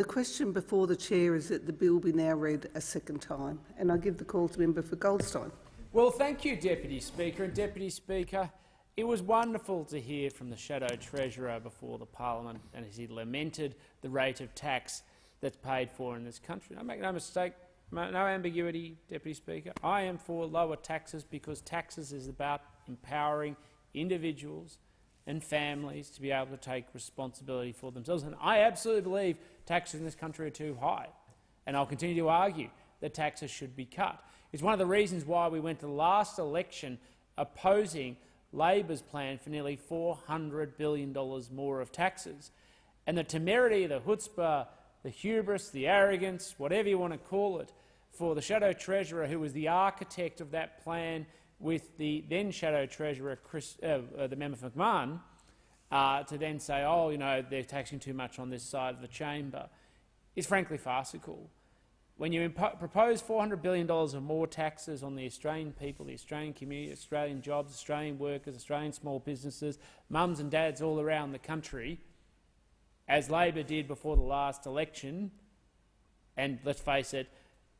The question before the chair is that the bill be now read a second time, and I give the call to member for Goldstein. Well, thank you, Deputy Speaker. And Deputy Speaker, it was wonderful to hear from the Shadow Treasurer before the Parliament, and as he lamented the rate of tax that's paid for in this country. I make no mistake, no ambiguity, Deputy Speaker. I am for lower taxes because taxes is about empowering individuals and families to be able to take responsibility for themselves. And I absolutely believe taxes in this country are too high, and I'll continue to argue that taxes should be cut. It's one of the reasons why we went to the last election opposing Labor's plan for nearly $400 billion more of taxes. And the temerity, the chutzpah, the hubris, the arrogance, whatever you want to call it, for the Shadow Treasurer, who was the architect of that plan with the then Shadow Treasurer, the member for McMahon, to then say, oh, you know, they're taxing too much on this side of the chamber, is frankly farcical. When you propose $400 billion of more taxes on the Australian people, the Australian community, Australian jobs, Australian workers, Australian small businesses, mums and dads all around the country, as Labor did before the last election, and let's face it,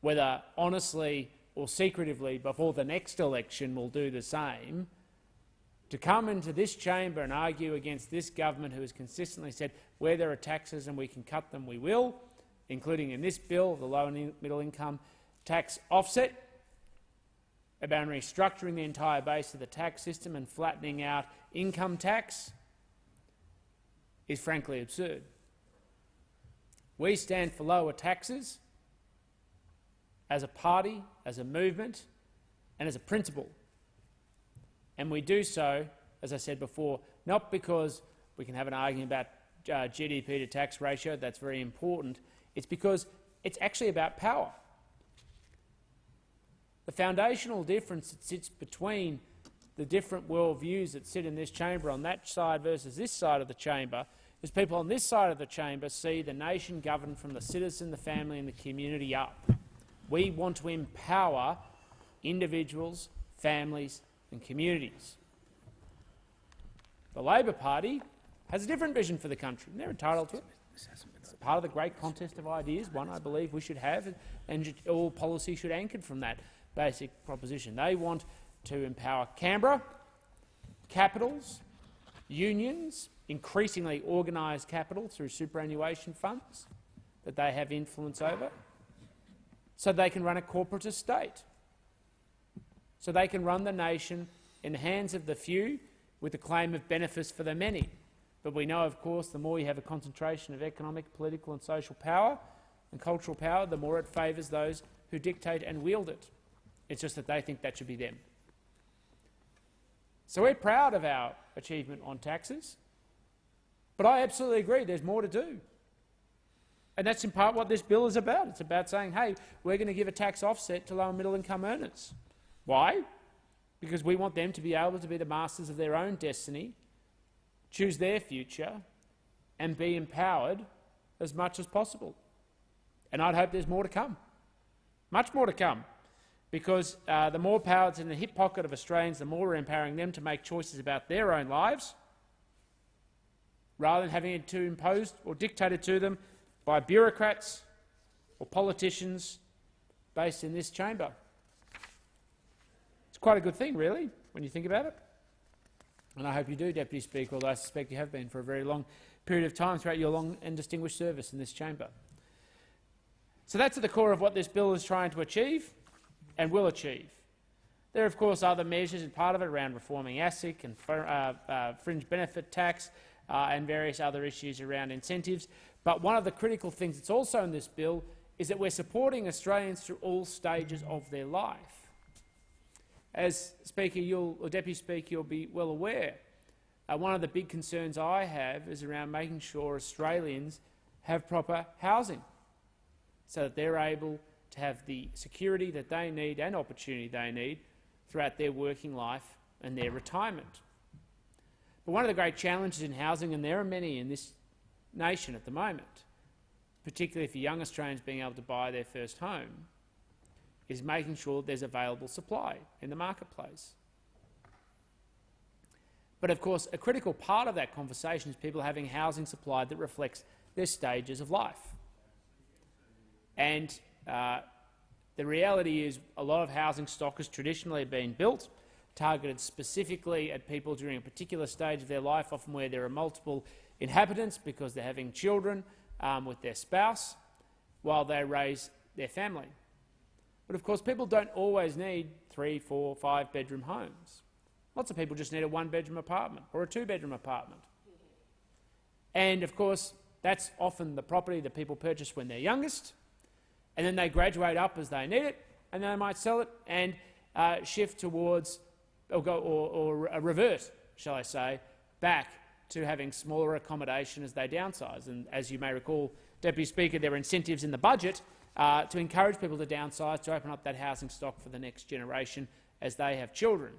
whether honestly or secretively before the next election will do the same, to come into this chamber and argue against this government who has consistently said where there are taxes and we can cut them, we will, including in this bill, the low and middle income tax offset, about restructuring the entire base of the tax system and flattening out income tax, is frankly absurd. We stand for lower taxes as a party, as a movement, and as a principle. And we do so, as I said before, not because we can have an argument about GDP to tax ratio, that's very important. It's because it's actually about power. The foundational difference that sits between the different worldviews that sit in this chamber on that side versus this side of the chamber is people on this side of the chamber see the nation governed from the citizen, the family and the community up. We want to empower individuals, families and communities. The Labor Party has a different vision for the country, and they're entitled to it. It's part of the great contest of ideas, one I believe we should have, and all policy should anchor from that basic proposition. They want to empower Canberra, capitals, unions, increasingly organised capital through superannuation funds that they have influence over, so they can run a corporatist state, so they can run the nation in the hands of the few with the claim of benefits for the many. But we know, of course, the more you have a concentration of economic, political and social power and cultural power, the more it favours those who dictate and wield it. It's just that they think that should be them. So we're proud of our achievement on taxes, but I absolutely agree there's more to do. And that's in part what this bill is about. It's about saying, hey, we're going to give a tax offset to low and middle income earners. Why? Because we want them to be able to be the masters of their own destiny, choose their future and be empowered as much as possible. And I'd hope there's more to come, much more to come, because the more power that's in the hip pocket of Australians, the more we're empowering them to make choices about their own lives, rather than having it imposed or dictated to them by bureaucrats or politicians based in this chamber. It's quite a good thing, really, when you think about it. And I hope you do, Deputy Speaker, although I suspect you have been for a very long period of time throughout your long and distinguished service in this chamber. So that's at the core of what this bill is trying to achieve and will achieve. There are, of course, other measures as part of it around reforming ASIC and fringe benefit tax and various other issues around incentives. But one of the critical things that's also in this bill is that we're supporting Australians through all stages of their life. As Speaker, Deputy Speaker, you'll be well aware, one of the big concerns I have is around making sure Australians have proper housing so that they're able to have the security that they need and opportunity they need throughout their working life and their retirement. But one of the great challenges in housing, and there are many in this nation at the moment, particularly for young Australians being able to buy their first home, is making sure there's available supply in the marketplace. But of course, a critical part of that conversation is people having housing supply that reflects their stages of life. And the reality is a lot of housing stock has traditionally been built, targeted specifically at people during a particular stage of their life, often where there are multiple inhabitants because they're having children with their spouse while they raise their family. But of course, people don't always need 3, 4, 5-bedroom homes. Lots of people just need a 1-bedroom apartment or a 2-bedroom apartment. And of course, that's often the property that people purchase when they're youngest, and then they graduate up as they need it, and then they might sell it and shift towards, or revert, shall I say, back to having smaller accommodation as they downsize. And as you may recall, Deputy Speaker, there are incentives in the budget to encourage people to downsize, to open up that housing stock for the next generation as they have children.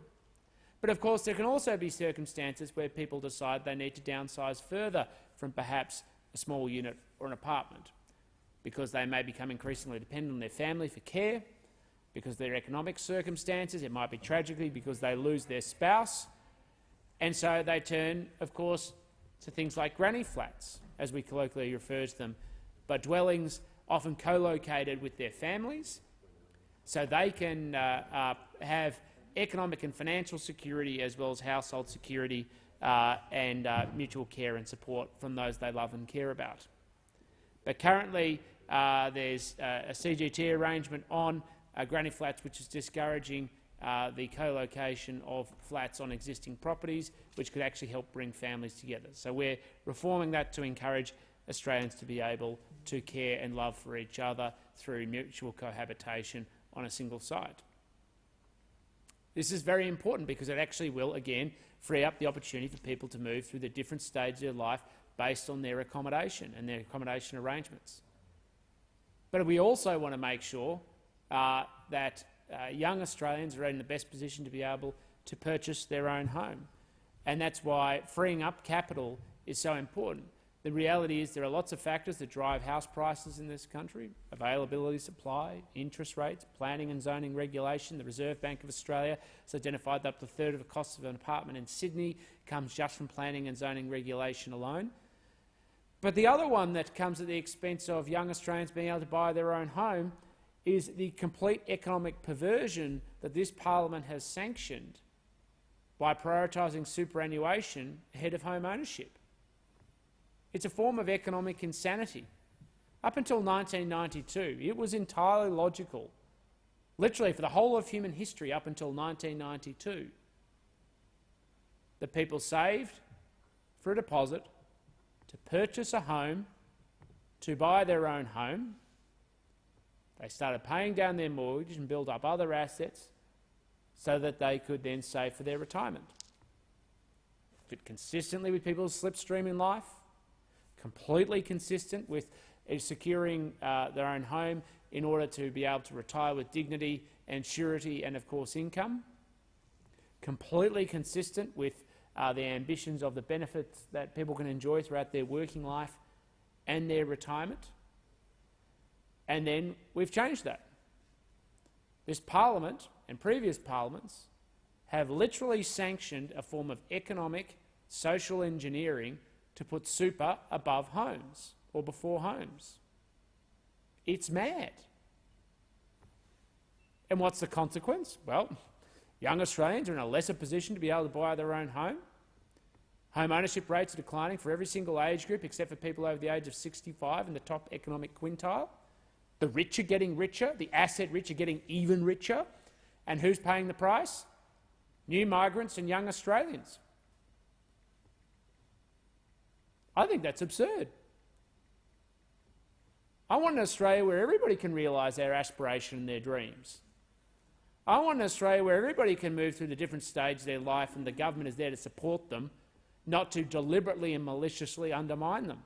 But of course, there can also be circumstances where people decide they need to downsize further from perhaps a small unit or an apartment, because they may become increasingly dependent on their family for care, because of their economic circumstances. It might be tragically because they lose their spouse. And so they turn, of course, to things like granny flats, as we colloquially refer to them, but dwellings often co-located with their families, so they can have economic and financial security as well as household security and mutual care and support from those they love and care about. But currently there's a CGT arrangement on granny flats which is discouraging the co-location of flats on existing properties, which could actually help bring families together. So we're reforming that to encourage Australians to be able to care and love for each other through mutual cohabitation on a single site. This is very important because it actually will, again, free up the opportunity for people to move through the different stages of their life based on their accommodation and their accommodation arrangements. But we also want to make sure that young Australians are in the best position to be able to purchase their own home. And that's why freeing up capital is so important. The reality is there are lots of factors that drive house prices in this country: availability, supply, interest rates, planning and zoning regulation. The Reserve Bank of Australia has identified that up to a third of the cost of an apartment in Sydney comes just from planning and zoning regulation alone. But the other one that comes at the expense of young Australians being able to buy their own home is the complete economic perversion that this parliament has sanctioned by prioritising superannuation ahead of home ownership. It's a form of economic insanity. Up until 1992, it was entirely logical, literally for the whole of human history up until 1992, that people saved for a deposit to purchase a home, to buy their own home. They started paying down their mortgage and build up other assets so that they could then save for their retirement. Fit consistently with people's slipstream in life, completely consistent with securing their own home in order to be able to retire with dignity and surety and, of course, income. Completely consistent with the ambitions of the benefits that people can enjoy throughout their working life and their retirement. And then we've changed that. This parliament and previous parliaments have literally sanctioned a form of economic, social engineering to put super above homes or before homes. It's mad. And what's the consequence? Well, young Australians are in a lesser position to be able to buy their own home. Home ownership rates are declining for every single age group except for people over the age of 65 in the top economic quintile. The rich are getting richer, the asset rich are getting even richer. And who's paying the price? New migrants and young Australians. I think that's absurd. I want an Australia where everybody can realise their aspiration and their dreams. I want an Australia where everybody can move through the different stages of their life and the government is there to support them, not to deliberately and maliciously undermine them.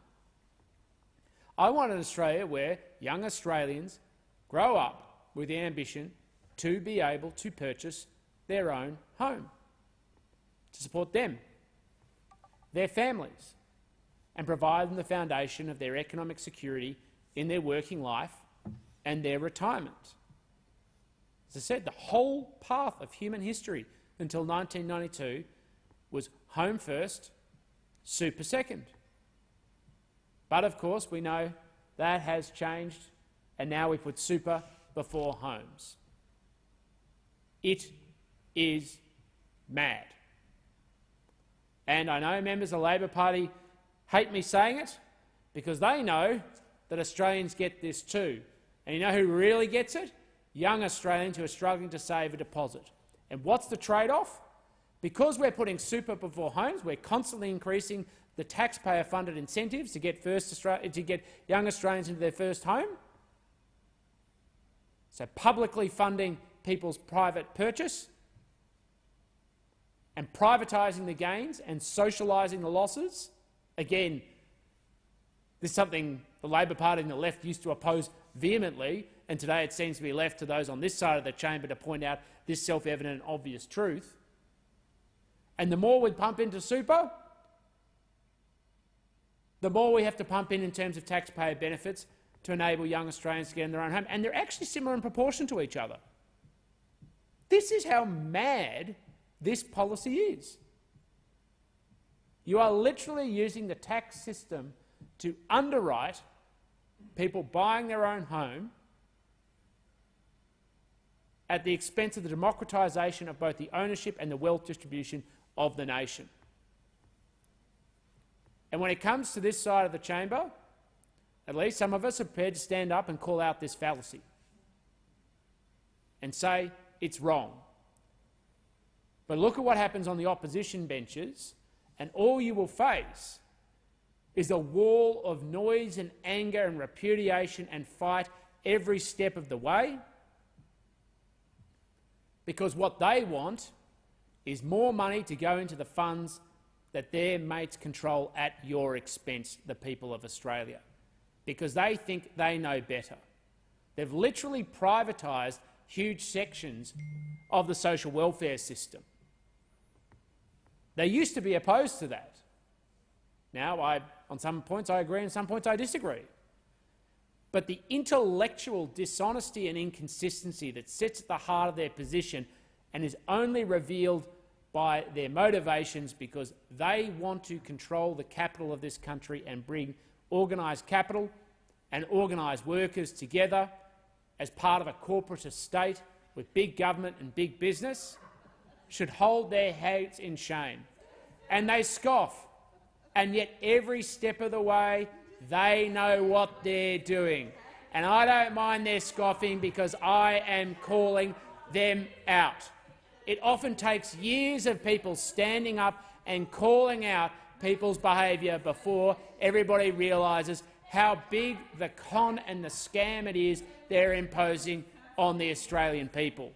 I want an Australia where young Australians grow up with the ambition to be able to purchase their own home, to support them, their families, and provide them the foundation of their economic security in their working life and their retirement. As I said, the whole path of human history until 1992 was home first, super second. But of course we know that has changed and now we put super before homes. It is mad. And I know members of the Labor Party hate me saying it because they know that Australians get this too. And you know who really gets it? Young Australians who are struggling to save a deposit. And what's the trade-off? Because we're putting super before homes, we're constantly increasing the taxpayer-funded incentives to get young Australians into their first home. So publicly funding people's private purchase and privatising the gains and socialising the losses. Again, this is something the Labor Party and the left used to oppose vehemently, and today it seems to be left to those on this side of the chamber to point out this self-evident and obvious truth. And the more we pump into super, the more we have to pump in terms of taxpayer benefits to enable young Australians to get in their own home. And they're actually similar in proportion to each other. This is how mad this policy is. You are literally using the tax system to underwrite people buying their own home at the expense of the democratisation of both the ownership and the wealth distribution of the nation. And when it comes to this side of the chamber, at least some of us are prepared to stand up and call out this fallacy and say it's wrong. But look at what happens on the opposition benches, and all you will face is a wall of noise and anger and repudiation and fight every step of the way, because what they want is more money to go into the funds that their mates control at your expense, the people of Australia, because they think they know better. They've literally privatised huge sections of the social welfare system. They used to be opposed to that. Now, on some points I agree and some points I disagree. But the intellectual dishonesty and inconsistency that sits at the heart of their position and is only revealed by their motivations because they want to control the capital of this country and bring organised capital and organised workers together as part of a corporate estate with big government and big business, should hold their heads in shame. And they scoff, and yet every step of the way they know what they're doing. And I don't mind their scoffing because I am calling them out. It often takes years of people standing up and calling out people's behaviour before everybody realises how big the con and the scam it is they're imposing on the Australian people.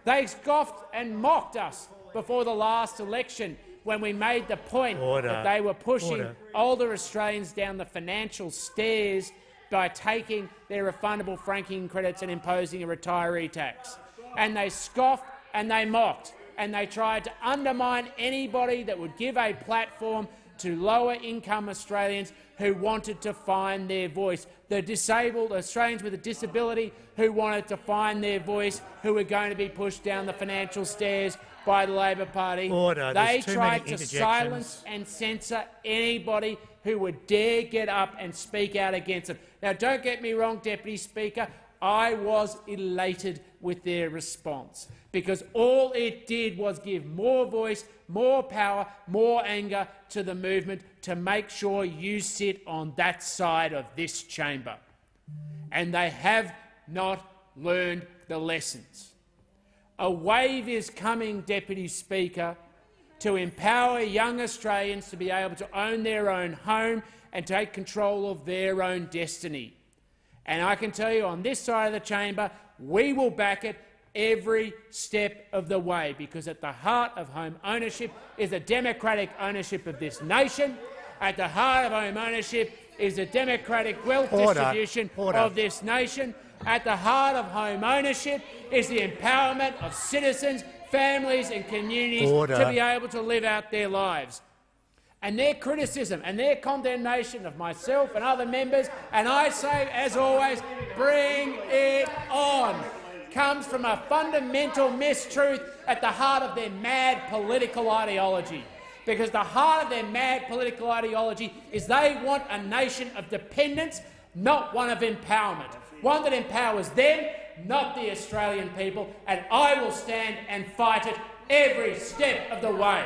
They scoffed and mocked us before the last election when we made the point that they were pushing older Australians down the financial stairs by taking their refundable franking credits and imposing a retiree tax. And they scoffed and they mocked, and they tried to undermine anybody that would give a platform to lower-income Australians who wanted to find their voice. The disabled Australians with a disability who wanted to find their voice, who were going to be pushed down the financial stairs by the Labor Party. They tried to silence and censor anybody who would dare get up and speak out against them. Now, don't get me wrong, Deputy Speaker, I was elated with their response, because all it did was give more voice, more power, more anger to the movement to make sure you sit on that side of this chamber. And they have not learned the lessons. A wave is coming, Deputy Speaker, to empower young Australians to be able to own their own home and take control of their own destiny. And I can tell you, on this side of the chamber, we will back it every step of the way, because at the heart of home ownership is the democratic ownership of this nation. At the heart of home ownership is the democratic wealth distribution of this nation. At the heart of home ownership is the empowerment of citizens, families and communities to be able to live out their lives. And their criticism and their condemnation of myself and other members, and I say, as always, bring it on, comes from a fundamental mistruth at the heart of their mad political ideology. Because the heart of their mad political ideology is they want a nation of dependence, not one of empowerment. one that empowers them, not the Australian people, and I will stand and fight it every step of the way.